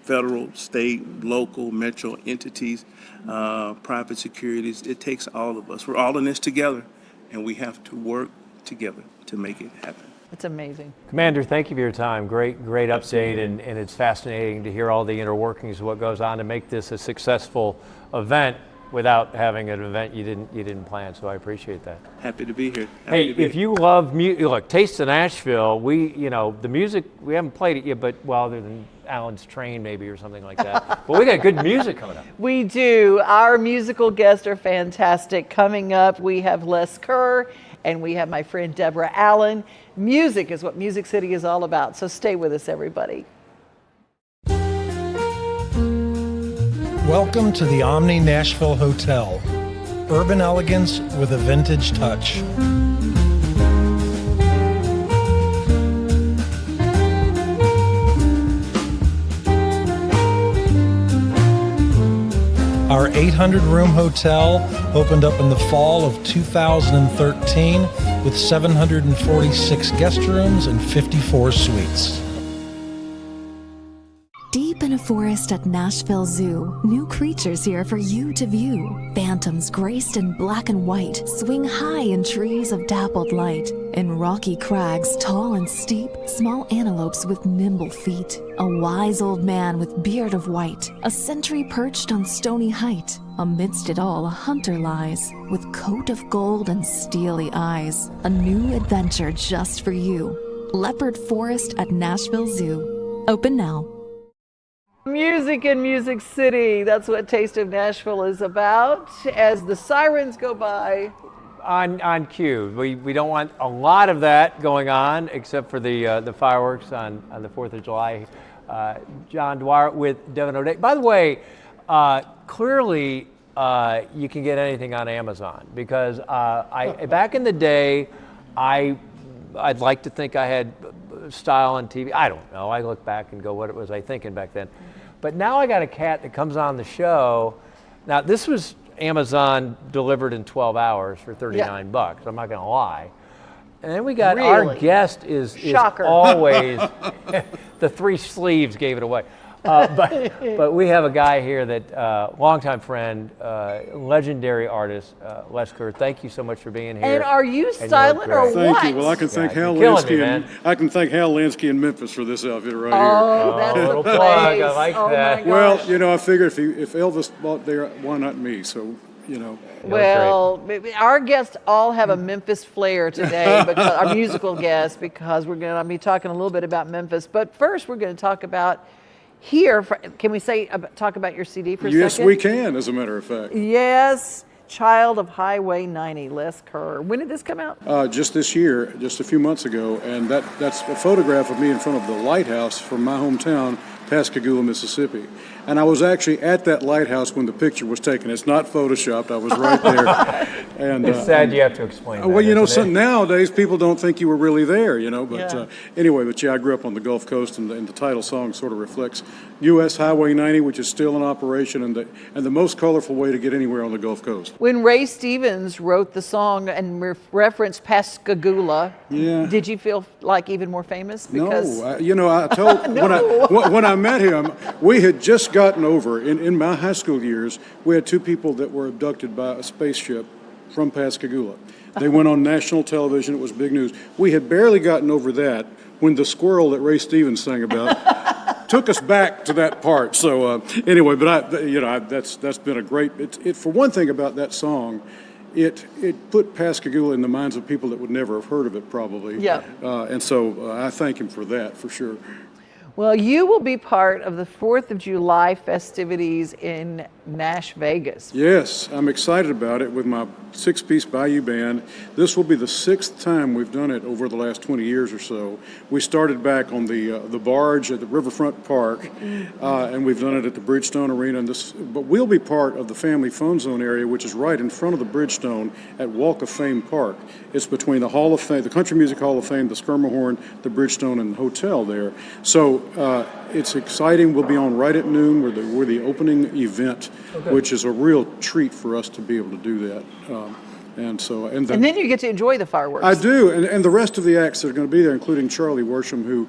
Federal, state, local, metro entities. Private securities. It takes all of us. We're all in this together, and we have to work together to make it happen. It's amazing. Commander, thank you for your time. Great update, and it's fascinating to hear all the inner workings of what goes on to make this a successful event without having an event you didn't plan. So I appreciate that. Happy to be here. If you love music, look, Taste of Nashville. The music, we haven't played it yet, but other than Alan's Train maybe or something like that. But we got good music coming up. We do. Our musical guests are fantastic. Coming up, we have Les Kerr and we have my friend Deborah Allen. Music is what Music City is all about. So stay with us, everybody. Welcome to the Omni Nashville Hotel. Urban elegance with a vintage touch. Our 800-room hotel opened up in the fall of 2013 with 746 guest rooms and 54 suites. Deep in a forest at Nashville Zoo, new creatures here for you to view. Phantoms graced in black and white swing high in trees of dappled light. In rocky crags, tall and steep, small antelopes with nimble feet. A wise old man with beard of white, a sentry perched on stony height. Amidst it all, a hunter lies, with coat of gold and steely eyes. A new adventure just for you. Leopard Forest at Nashville Zoo. Open now. Music in Music City. That's what Taste of Nashville is about. As the sirens go by, on cue. We don't want a lot of that going on, except for the fireworks on the 4th of July. John Dwyer with Devon O'Day. By the way, clearly you can get anything on Amazon, because back in the day, I'd like to think I had style on TV. I don't know. I look back and go, what was I thinking back then? But now I got a cat that comes on the show. Now, this was Amazon delivered in 12 hours for $39. I'm not going to lie. And then we got our guest is always the 3 sleeves gave it away. But we have a guy here that longtime friend, legendary artist, Les Kerr. Thank you so much for being here. And are you silent or what? Thank you. Well, I can thank Hal Linsky and Memphis for this outfit right here. Oh, that's the place. Plug. I like that. Well, I figure if Elvis bought there, why not me? So. Well, our guests all have a Memphis flair today, because our musical guests, because we're going to be talking a little bit about Memphis. But first, we're going to talk about can we talk about your CD for a second? Yes, we can, as a matter of fact. Yes, Child of Highway 90, Les Kerr. When did this come out? Just this year, just a few months ago, and that's a photograph of me in front of the lighthouse from my hometown, Pascagoula, Mississippi. And I was actually at that lighthouse when the picture was taken. It's not photoshopped. I was right there. And it's sad you have to explain that. Well, nowadays people don't think you were really there, But anyway, I grew up on the Gulf Coast, and the title song sort of reflects U.S. Highway 90, which is still in operation, and the most colorful way to get anywhere on the Gulf Coast. When Ray Stevens wrote the song and referenced Pascagoula, did you feel like even more famous? Because no, I told when I met him, we had just gotten over in my high school years. We had 2 people that were abducted by a spaceship from Pascagoula. They went on national television. It was big news. We had barely gotten over that when the squirrel that Ray Stevens sang about took us back to that part. So anyway, but that's been a great. For one thing about that song, it put Pascagoula in the minds of people that would never have heard of it, probably. Yeah. And so I thank him for that, for sure. Well, you will be part of the 4th of July festivities in Nash Vegas. Yes, I'm excited about it with my 6-piece Bayou Band. This will be the 6th time we've done it over the last 20 years or so. We started back on the barge at the Riverfront Park, and we've done it at the Bridgestone Arena. But we'll be part of the Family Fun Zone area, which is right in front of the Bridgestone at Walk of Fame Park. It's between the Hall of Fame, the Country Music Hall of Fame, the Skirmahorn, the Bridgestone, and the hotel there. So it's exciting. We'll be on right at noon. We're the opening event, which is a real treat for us to be able to do that. And then you get to enjoy the fireworks. I do, and the rest of the acts that are going to be there, including Charlie Worsham, who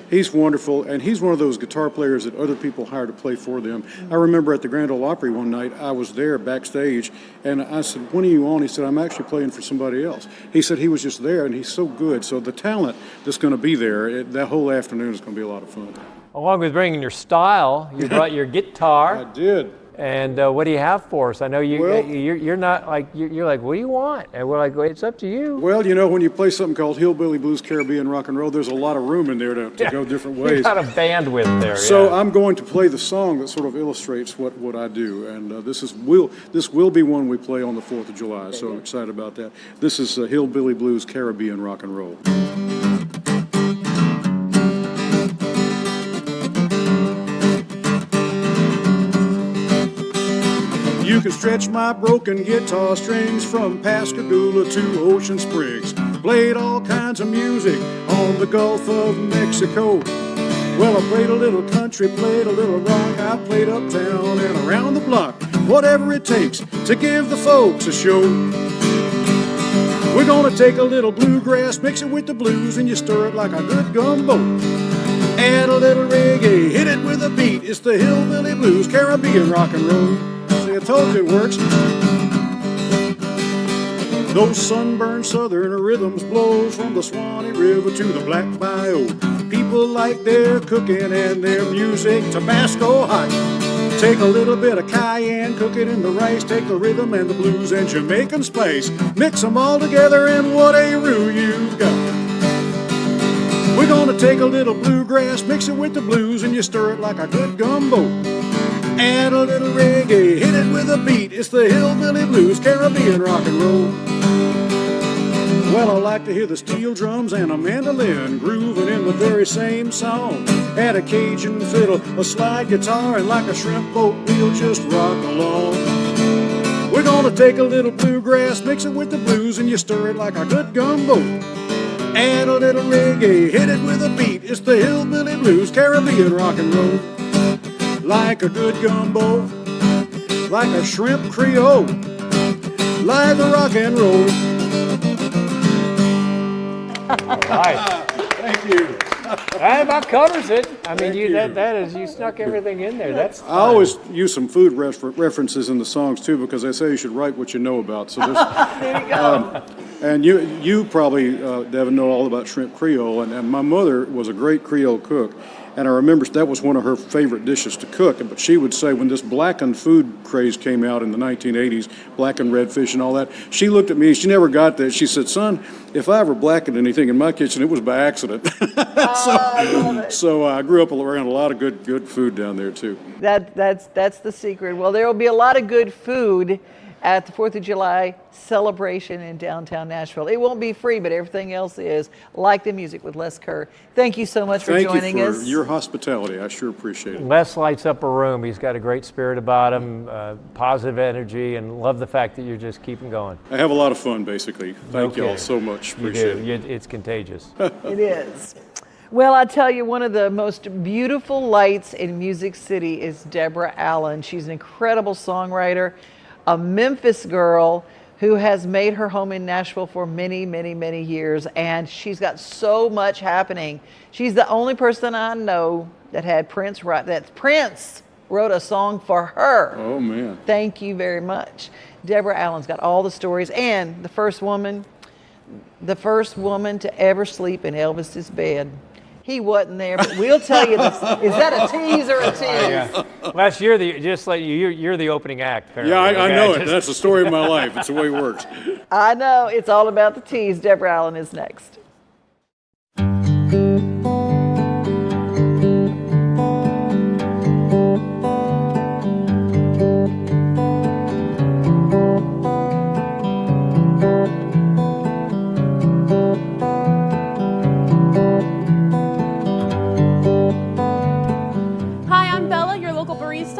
he's wonderful, and he's one of those guitar players that other people hire to play for them. I remember at the Grand Ole Opry one night, I was there backstage, and I said, "When are you on?" He said, "I'm actually playing for somebody else." He said he was just there, and he's so good. So the talent that's going to be there, that whole afternoon is going to be a lot of fun. Along with bringing your style, you brought your guitar. I did. And what do you have for us? I know you're not like you're like, what do you want? And we're like, well, it's up to you. Well, when you play something called Hillbilly Blues, Caribbean Rock and Roll, there's a lot of room in there to go different ways. You've got a bandwidth there. So I'm going to play the song that sort of illustrates what I do, and this will be one we play on the 4th of July. So I'm excited about that. This is Hillbilly Blues, Caribbean Rock and Roll. You can stretch my broken guitar strings from Pascagoula to Ocean Springs. Played all kinds of music on the Gulf of Mexico. Well, I played a little country, played a little rock. I played uptown and around the block. Whatever it takes to give the folks a show. We're gonna take a little bluegrass, mix it with the blues, and you stir it like a good gumbo. Add a little reggae, hit it with a beat. It's the Hillbilly Blues, Caribbean Rock and Roll. I told you it works. Those sunburned southern rhythms blow from the Swanee River to the Black Bayou. People like their cooking and their music Tabasco hot. Take a little bit of cayenne, cook it in the rice, take the rhythm and the blues and Jamaican spice, mix them all together and what a roux you've got. We're gonna take a little bluegrass, mix it with the blues and you stir it like a good gumbo. Add a little reggae, hit it with a beat. It's the hillbilly blues, Caribbean rock and roll. Well, I like to hear the steel drums and a mandolin grooving in the very same song. Add a Cajun fiddle, a slide guitar, and like a shrimp boat, we'll just rock along. We're gonna take a little bluegrass, mix it with the blues, and you stir it like a good gumbo. Add a little reggae, hit it with a beat. It's the hillbilly blues, Caribbean rock and roll. Like a good gumbo, like a shrimp creole, like a rock and roll. Nice. Thank you. That about covers it. I mean, you snuck everything in there. That's I always use some food references in the songs too, because they say you should write what you know about. So there's, There you go. and you probably, Devon, know all about shrimp Creole, and my mother was a great Creole cook. And I remember that was one of her favorite dishes to cook. But she would say when this blackened food craze came out in the 1980s, blackened redfish and all that, she looked at me, she never got that. She said, son, if I ever blackened anything in my kitchen, it was by accident. So I grew up around a lot of good food down there too. That's the secret. Well, there will be a lot of good food at the 4th of July celebration in downtown Nashville. It won't be free, but everything else is. Like the music with Les Kerr. Thank you so much for joining us. Thank you for your hospitality. I sure appreciate it. Les lights up a room. He's got a great spirit about him, positive energy, and love the fact that you're just keeping going. I have a lot of fun, basically. Thank you all so much. Appreciate it. It's contagious. It is. Well, I tell you, one of the most beautiful lights in Music City is Deborah Allen. She's an incredible songwriter, a Memphis girl who has made her home in Nashville for many, many, many years, and she's got so much happening. She's the only person I know that had Prince write, that Prince wrote a song for her. Oh, man. Thank you very much. Deborah Allen's got all the stories, and the first woman to ever sleep in Elvis's bed. He wasn't there, but we'll tell you this. Is that a tease or a tease? Yeah. Les, you're the opening act. Apparently. Yeah, I know it. That's the story of my life. It's the way it works. I know. It's all about the tease. Deborah Allen is next.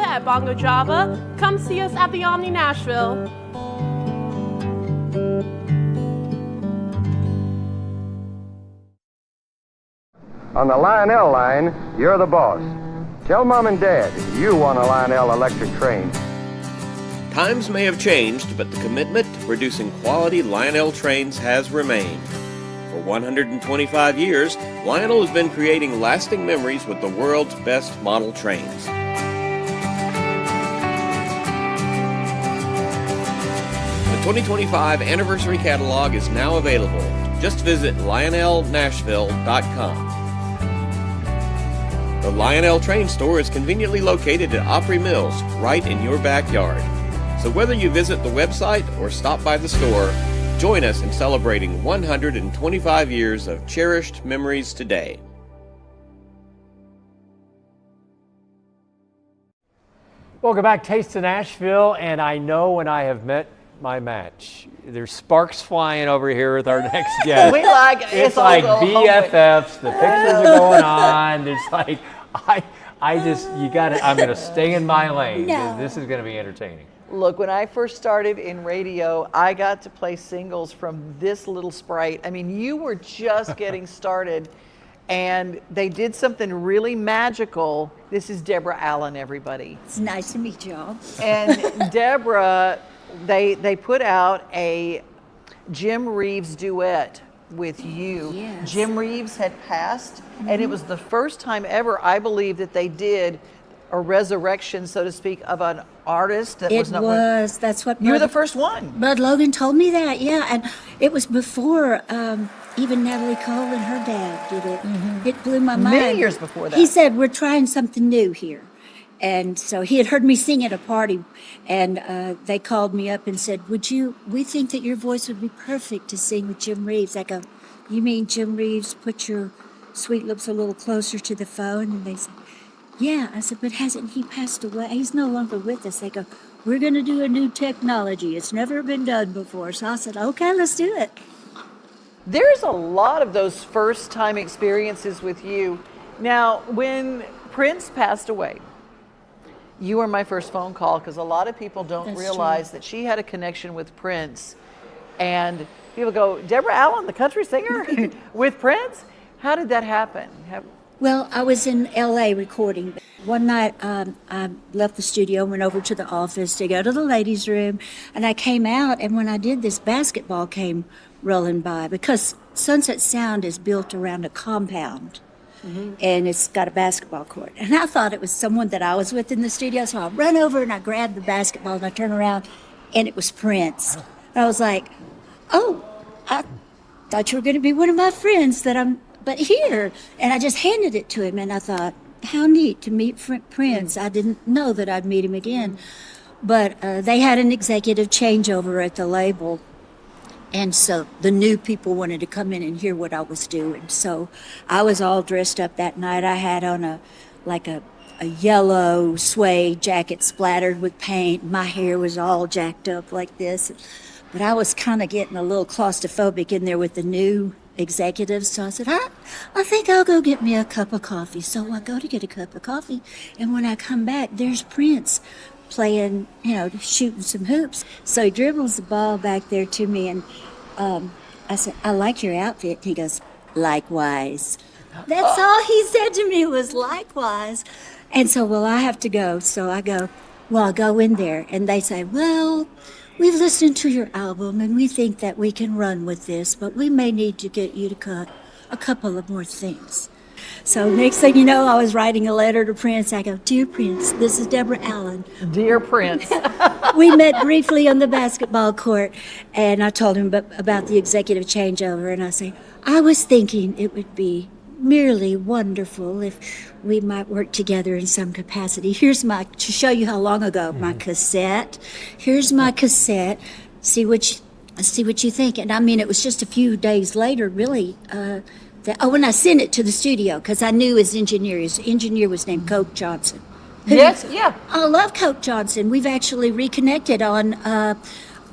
At Bongo Java. Come see us at the Omni Nashville. On the Lionel line, you're the boss. Tell Mom and Dad you want a Lionel electric train. Times may have changed, but the commitment to producing quality Lionel trains has remained. For 125 years, Lionel has been creating lasting memories with the world's best model trains. The 2025 anniversary catalog is now available. Just visit lionelnashville.com. The Lionel Train Store is conveniently located at Opry Mills, right in your backyard. So whether you visit the website or stop by the store, join us in celebrating 125 years of cherished memories today. Welcome back, Taste of Nashville, and I know when I have met my match. There's sparks flying over here with our next guest. It's like BFFs. The pictures are going on. It's like I'm gonna stay in my lane. No. This is gonna be entertaining. Look, when I first started in radio, I got to play singles from this little sprite. I mean, you were just getting started, and they did something really magical. This is Deborah Allen, everybody. It's nice to meet y'all. And Deborah, they put out a Jim Reeves duet with you. Yes. Jim Reeves had passed, and it was the first time ever, I believe, that they did a resurrection, so to speak, of an artist that was not. That's what. You were the first one. Bud Logan told me that, yeah, and it was before even Natalie Cole and her dad did it. It blew my mind. Many years before that. He said, "We're trying something new here," and so he had heard me sing at a party, and they called me up and said, we think that your voice would be perfect to sing with Jim Reeves. I go, "You mean Jim Reeves? Put your sweet lips a little closer to the phone," and they said, yeah. I said, but hasn't he passed away? He's no longer with us. They go, we're going to do a new technology. It's never been done before. So I said, okay, let's do it. There's a lot of those first time experiences with you. Now, when Prince passed away, you were my first phone call because a lot of people don't That's realize true. that she had a connection with Prince. And people go, Deborah Allen, the country singer with Prince? How did that happen? Well, I was in L.A. recording. One night, I left the studio, went over to the office to go to the ladies' room, and I came out, and when I did, this basketball came rolling by because Sunset Sound is built around a compound, and it's got a basketball court. And I thought it was someone that I was with in the studio, so I run over and I grabbed the basketball, and I turn around, and it was Prince. And I was like, oh, I thought you were going to be one of my friends but here. And I just handed it to him, and I thought, how neat to meet Prince. I didn't know that I'd meet him again. But they had an executive changeover at the label, and so the new people wanted to come in and hear what I was doing. So I was all dressed up that night. I had on a yellow suede jacket splattered with paint. My hair was all jacked up like this. But I was kind of getting a little claustrophobic in there with the new executives. So I said, I think I'll go get me a cup of coffee. So I go to get a cup of coffee. And when I come back, there's Prince playing, shooting some hoops. So he dribbles the ball back there to me. And I said, I like your outfit. And he goes, likewise. That's all he said to me was likewise. And so, well, I have to go. So I go, well, I'll go in there. And they say, well, we've listened to your album, and we think that we can run with this, but we may need to get you to cut a couple of more things. So next thing you know, I was writing a letter to Prince. I go, Dear Prince, this is Deborah Allen. Dear Prince. We met briefly on the basketball court, and I told him about the executive changeover, and I say, I was thinking it would be merely wonderful if we might work together in some capacity. Here's to show you how long ago, my cassette. Here's my cassette. See what you think. And I mean, it was just a few days later, really, when I sent it to the studio, because I knew his engineer was named Coke Johnson. Yes, yeah. I love Coke Johnson. We've actually reconnected on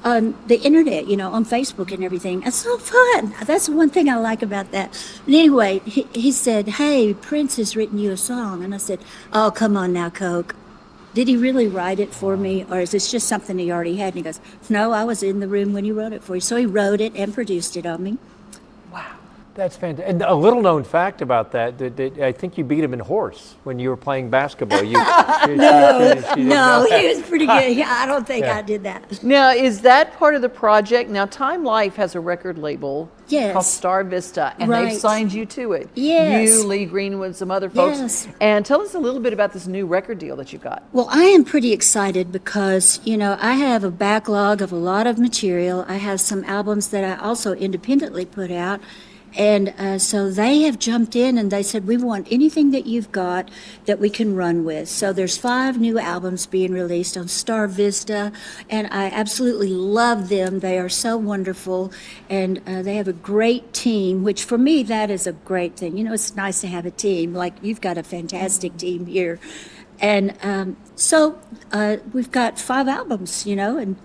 the internet, on Facebook and everything. It's so fun. That's one thing I like about that. But anyway, he said, hey, Prince has written you a song. And I said, oh, come on now, Coke. Did he really write it for me, or is this just something he already had? And he goes, no, I was in the room when he wrote it for you. So he wrote it and produced it on me. That's fantastic. And a little known fact about that I think you beat him in horse when you were playing basketball. No, he was pretty good. Yeah, I don't think I did that. Now, is that part of the project? Now, Time Life has a record label Yes. called Star Vista, and Right. they've signed you to it. Yes. You, Lee Greenwood, some other folks. Yes. And tell us a little bit about this new record deal that you got. Well, I am pretty excited because, I have a backlog of a lot of material. I have some albums that I also independently put out. And so they have jumped in and they said, we want anything that you've got that we can run with. So there's 5 new albums being released on Star Vista, and I absolutely love them. They are so wonderful, and they have a great team, which for me, that is a great thing. It's nice to have a team. Like, you've got a fantastic team here. And so we've got 5 albums, and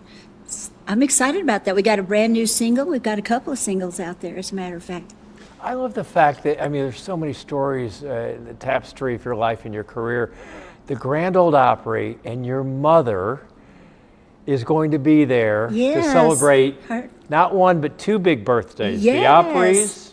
I'm excited about that. We got a brand new single. We've got a couple of singles out there, as a matter of fact. I love the fact that, there's so many stories, the tapestry of your life and your career. The Grand Ole Opry, and your mother is going to be there to celebrate not 1 but 2 big birthdays. Yes. The Opry's.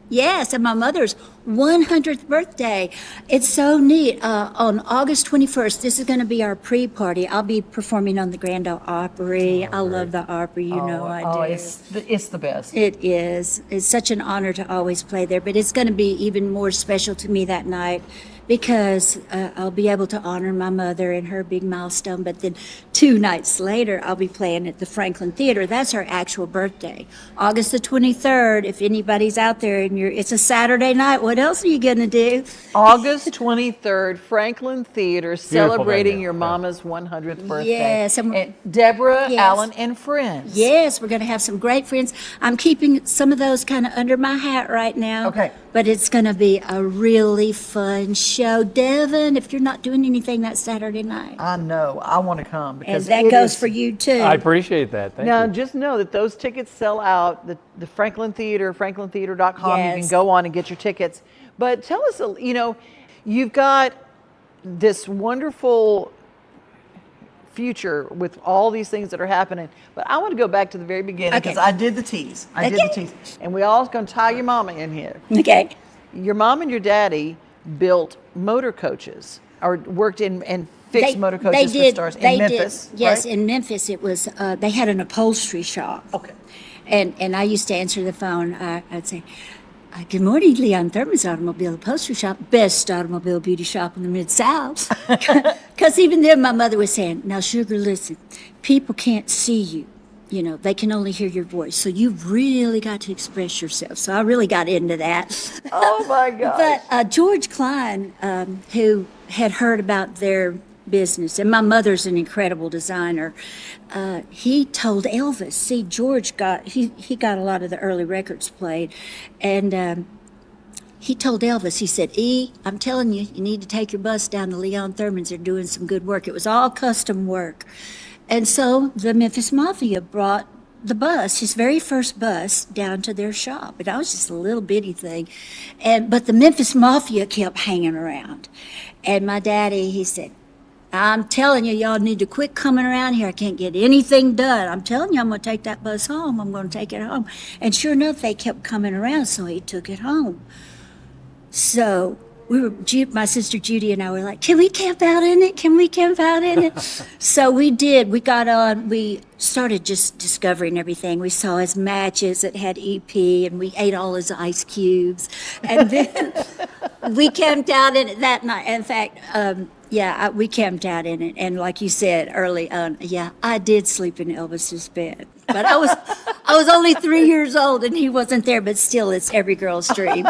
Yes, and my mother's 100th birthday. It's so neat. On August 21st, this is going to be our pre-party. I'll be performing on the Grand Ole Opry. I love the Opry, I do. It's the best. It is. It's such an honor to always play there, but it's going to be even more special to me that night because I'll be able to honor my mother and her big milestone. But then 2 nights later, I'll be playing at the Franklin Theater. That's her actual birthday, August the 23rd. If anybody's out there and it's a Saturday night, what What else are you going to do? August 23rd, Franklin Theater, celebrating venue. your mama's 100th birthday. Yes, and Deborah, Yes. Allen, and friends. Yes, we're going to have some great friends. I'm keeping some of those kind of under my hat right now. Okay. But it's going to be a really fun show. Devon, if you're not doing anything that Saturday night. I know. I want to come And because that it goes is- for you too. I appreciate that. Thank now, you. just know that those tickets sell out. The Franklin Theater, franklintheater.com. You Yes. can go on and get your tickets. But tell us, you've got this wonderful future with all these things that are happening. But I want to go back to the very beginning because I did the tease. I did the tease. And we all going to tie your mama in here. Okay. Your mom and your daddy built motor coaches or worked in and fixed motor coaches for stars in Memphis. Yes, right? in Memphis it was, they had an upholstery shop. Okay. And I used to answer the phone. I'd say, good morning, Leon Thurman's Automobile Upholstery Shop, best automobile beauty shop in the Mid-South. Because even then my mother was saying, now, Sugar, listen, people can't see you. They can only hear your voice. So you've really got to express yourself. So I really got into that. Oh, my gosh. But George Klein, who had heard about their business, and my mother's an incredible designer, he told Elvis, see, George got a lot of the early records played, and he told Elvis, he said, I'm telling you, you need to take your bus down to Leon Thurman's. They're doing some good work. It was all custom work. And so the Memphis Mafia brought the bus, his very first bus, down to their shop. And I was just a little bitty thing. But the Memphis Mafia kept hanging around. And my daddy, he said, I'm telling you, y'all need to quit coming around here. I can't get anything done. I'm telling you, I'm going to take that bus home. I'm going to take it home. And sure enough, they kept coming around, so he took it home. So my sister Judy and I were like, can we camp out in it? Can we camp out in it? So we did. We got on. We started just discovering everything. We saw his matches that had EP, and we ate all his ice cubes. And then we camped out in it that night. In fact, we camped out in it. And like you said early on, I did sleep in Elvis's bed. But I was only 3 years old, and he wasn't there. But still, it's every girl's dream.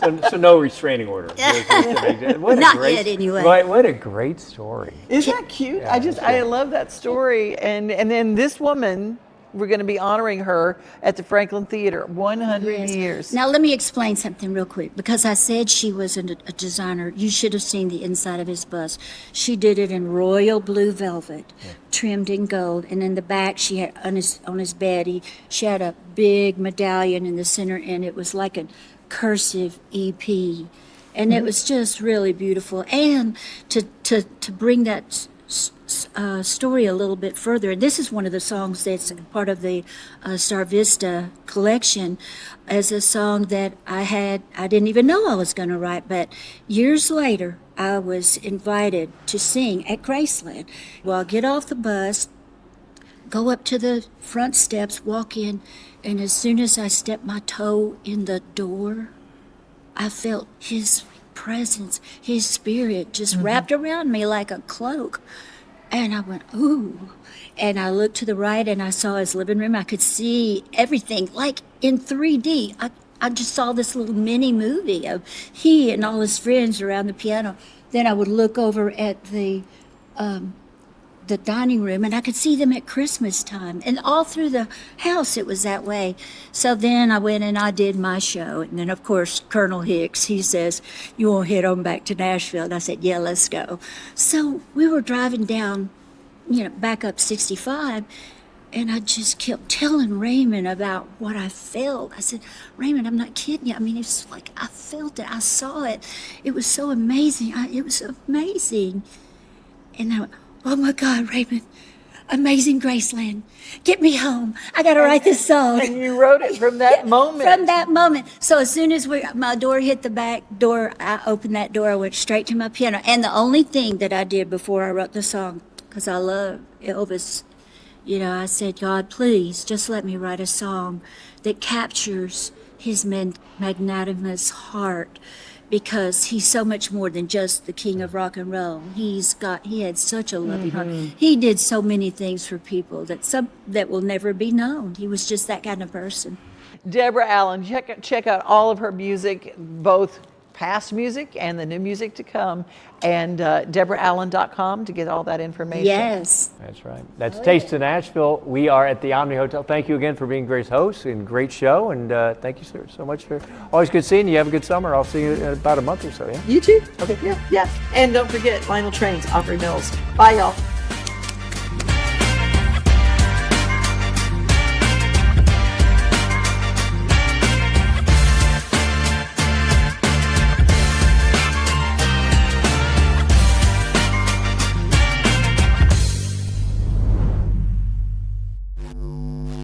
So no restraining order. Not yet, anyway. What a great story. Isn't that cute? Yeah, I love that story. And then this woman, we're going to be honoring her at the Franklin Theater, 100 years. Now, let me explain something real quick. Because I said she was a designer, you should have seen the inside of his bus. She did it in royal blue velvet, trimmed in gold. And in the back, she had on his bed, she had a big medallion in the center, and it was like a cursive EP. And it was just really beautiful. And to bring that story a little bit further, and this is one of the songs that's part of the Star Vista collection, as a song that I didn't even know I was going to write, but years later I was invited to sing at Graceland. Well, I get off the bus, go up to the front steps, walk in, and as soon as I stepped my toe in the door, I felt his presence, his spirit just wrapped around me like a cloak. And I went, ooh. And I looked to the right and I saw his living room. I could see everything like in 3D. I just saw this little mini movie of he and all his friends around the piano. Then I would look over at the dining room, and I could see them at Christmas time. And all through the house, it was that way. So then I went and I did my show. And then, of course, Colonel Hicks, he says, you want to head on back to Nashville? And I said, yeah, let's go. So we were driving down, back up 65, and I just kept telling Raymond about what I felt. I said, Raymond, I'm not kidding you. I mean, it's like I felt it. I saw it. It was so amazing. It was amazing. And I went, oh my God, Raymond, Amazing Graceland, get me home. I got to write this song. And you wrote it from that moment. From that moment. So as soon as my door hit the back door, I opened that door, I went straight to my piano. And the only thing that I did before I wrote the song, because I love Elvis, I said, God, please just let me write a song that captures his magnanimous heart because he's so much more than just the king of rock and roll. He had such a loving heart. He did so many things for people that will never be known. He was just that kind of person. Deborah Allen, check out all of her music, both past music and the new music to come, and DeborahAllen.com to get all that information. Yes. That's right. That's Taste of Nashville. We are at the Omni Hotel. Thank you again for being Grace host and great show, and thank you, sir, so much for always good seeing you. Have a good summer. I'll see you in about a month or so, yeah? You too. Okay. Yeah. And don't forget, Lionel Trains, Opry Mills. Bye, y'all.